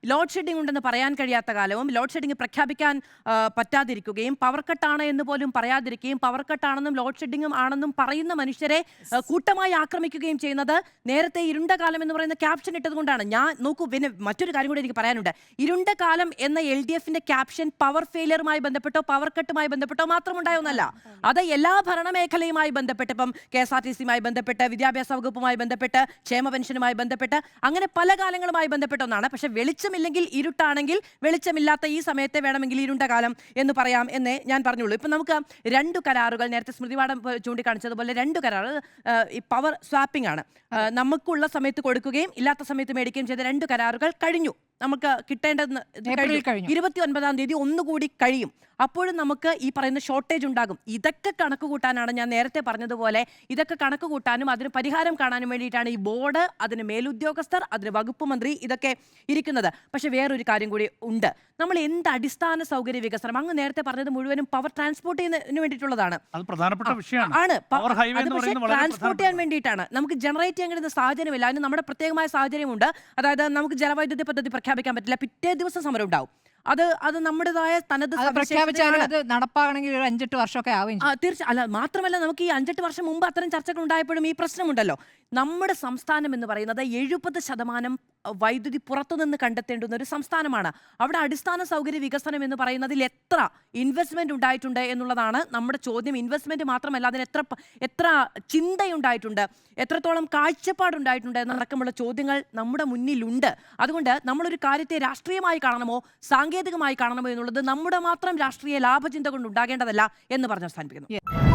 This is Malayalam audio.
ലോഡ് ഷെഡിംഗ് ഉണ്ടെന്ന് പറയാൻ കഴിയാത്ത കാലവും ലോഡ് ഷെഡിംഗ് പ്രഖ്യാപിക്കാൻ പറ്റാതിരിക്കുകയും പവർ കട്ടാണ് എന്ന് പോലും പറയാതിരിക്കുകയും പവർ കട്ടാണെന്നും ലോഡ് ഷെഡിംഗും ആണെന്നും പറയുന്ന മനുഷ്യരെ കൂട്ടമായി ആക്രമിക്കുകയും ചെയ്യുന്നത് നേരത്തെ ഇരുണ്ട കാലം എന്ന് പറയുന്ന ക്യാപ്ഷൻ ഇട്ടതുകൊണ്ടാണ്. ഞാൻ നോക്കൂ, പിന്നെ മറ്റൊരു കാര്യം കൂടി എനിക്ക് പറയാനുണ്ട്. ഇരുണ്ട കാലം എന്ന LDFന്റെ ക്യാപ്ഷൻ പവർ ഫെയിലിയറുമായി ബന്ധപ്പെട്ടോ പവർ കട്ടുമായി ബന്ധപ്പെട്ടോ മാത്രം ഉണ്ടായൊന്നല്ല. അത് എല്ലാ ഭരണമേഖലയുമായി ബന്ധപ്പെട്ട്, ഇപ്പം KSRTCയുമായി ബന്ധപ്പെട്ട്, വിദ്യാഭ്യാസ വകുപ്പുമായി ബന്ധപ്പെട്ട്, ക്ഷേമ പെൻഷനുമായി ബന്ധപ്പെട്ട്, അങ്ങനെ പല കാലങ്ങളുമായി ബന്ധപ്പെട്ട ഒന്നാണ്. പക്ഷെ വെളിച്ചമില്ലെങ്കിൽ ഇരുട്ടാണെങ്കിൽ വെളിച്ചമില്ലാത്ത ഈ സമയത്തെ വേണമെങ്കിൽ ഇരുണ്ട കാലം എന്ന് പറയാം എന്നേ ഞാൻ പറഞ്ഞുള്ളൂ. ഇപ്പം നമുക്ക് 2 കരാറുകൾ നേരത്തെ സ്മൃതി മാഡം ചൂണ്ടിക്കാണിച്ചതുപോലെ 2 കരാർ ഈ പവർ സ്വാപ്പിംഗ് ആണ്. നമുക്കുള്ള സമയത്ത് കൊടുക്കുകയും ഇല്ലാത്ത സമയത്ത് മേടിക്കുകയും ചെയ്ത 2 കരാറുകൾ കഴിഞ്ഞു. നമുക്ക് കിട്ടേണ്ടത് 29-ാം തീയതി ഒന്നുകൂടി കഴിയും. അപ്പോഴും നമുക്ക് ഈ പറയുന്ന ഷോർട്ടേജ് ഉണ്ടാകും. ഇതൊക്കെ കണക്ക് കൂട്ടാനാണ് ഞാൻ നേരത്തെ പറഞ്ഞതുപോലെ, ഇതൊക്കെ കണക്ക് കൂട്ടാനും അതിന് പരിഹാരം കാണാനും വേണ്ടിയിട്ടാണ് ഈ ബോർഡ്, അതിന് മേലുദ്യോഗസ്ഥർ, അതിന് വകുപ്പ് മന്ത്രി ഇതൊക്കെ ഇരിക്കുന്നത്. പക്ഷെ വേറൊരു കാര്യം കൂടി ഉണ്ട്. നമ്മൾ എന്ത് അടിസ്ഥാന സൗകര്യ വികസനം, അങ്ങ് നേരത്തെ പറഞ്ഞത് മുഴുവനും പവർ ട്രാൻസ്പോർട്ട് ചെയ്യുന്നതിന് വേണ്ടിയിട്ടുള്ളതാണ്. ആണ് ട്രാൻസ്പോർട്ട് ചെയ്യാൻ വേണ്ടിയിട്ടാണ്. നമുക്ക് ജനറേറ്റ് ചെയ്യാൻ കഴിയുന്ന സാഹചര്യമില്ല. അതിന് നമ്മുടെ പ്രത്യേകമായ സാഹചര്യമുണ്ട്. അതായത് നമുക്ക് ജലവൈദ്യുതി പദ്ധതി പ്രഖ്യാപിക്കാൻ പറ്റില്ല, പിറ്റേ ദിവസം സമരം ഉണ്ടാവും. അത് നമ്മുടേതായ തനത് നടപ്പാകണമെങ്കിൽ 5-8 വർഷമൊക്കെ ആവും. തീർച്ചയായും. അല്ല, മാത്രമല്ല നമുക്ക് ഈ 5-8 വർഷം മുമ്പ് അത്തരം ചർച്ചകൾ ഉണ്ടായപ്പോഴും ഈ പ്രശ്നമുണ്ടല്ലോ. നമ്മുടെ സംസ്ഥാനം എന്ന് പറയുന്നത് 70% വൈദ്യുതി പുറത്തുനിന്ന് കണ്ടെത്തേണ്ടുന്ന ഒരു സംസ്ഥാനമാണ്. അവിടെ അടിസ്ഥാന സൗകര്യ വികസനം എന്ന് പറയുന്നതിൽ എത്ര ഇൻവെസ്റ്റ്മെന്റ് ഉണ്ടായിട്ടുണ്ട് എന്നുള്ളതാണ് നമ്മുടെ ചോദ്യം. ഇൻവെസ്റ്റ്മെന്റ് മാത്രമല്ല, അതിന് എത്ര ചിന്തയുണ്ടായിട്ടുണ്ട്, എത്രത്തോളം കാഴ്ചപ്പാടുണ്ടായിട്ടുണ്ട് എന്നടക്കമുള്ള ചോദ്യങ്ങൾ നമ്മുടെ മുന്നിലുണ്ട്. അതുകൊണ്ട് നമ്മളൊരു കാര്യത്തെ രാഷ്ട്രീയമായി കാണണമോ സാങ്കേതികമായി കാണണമോ എന്നുള്ളത് നമ്മുടെ മാത്രം രാഷ്ട്രീയ ലാഭചിന്ത കൊണ്ട് ഉണ്ടാകേണ്ടതല്ല എന്ന് പറഞ്ഞ് അവസാനിപ്പിക്കുന്നു.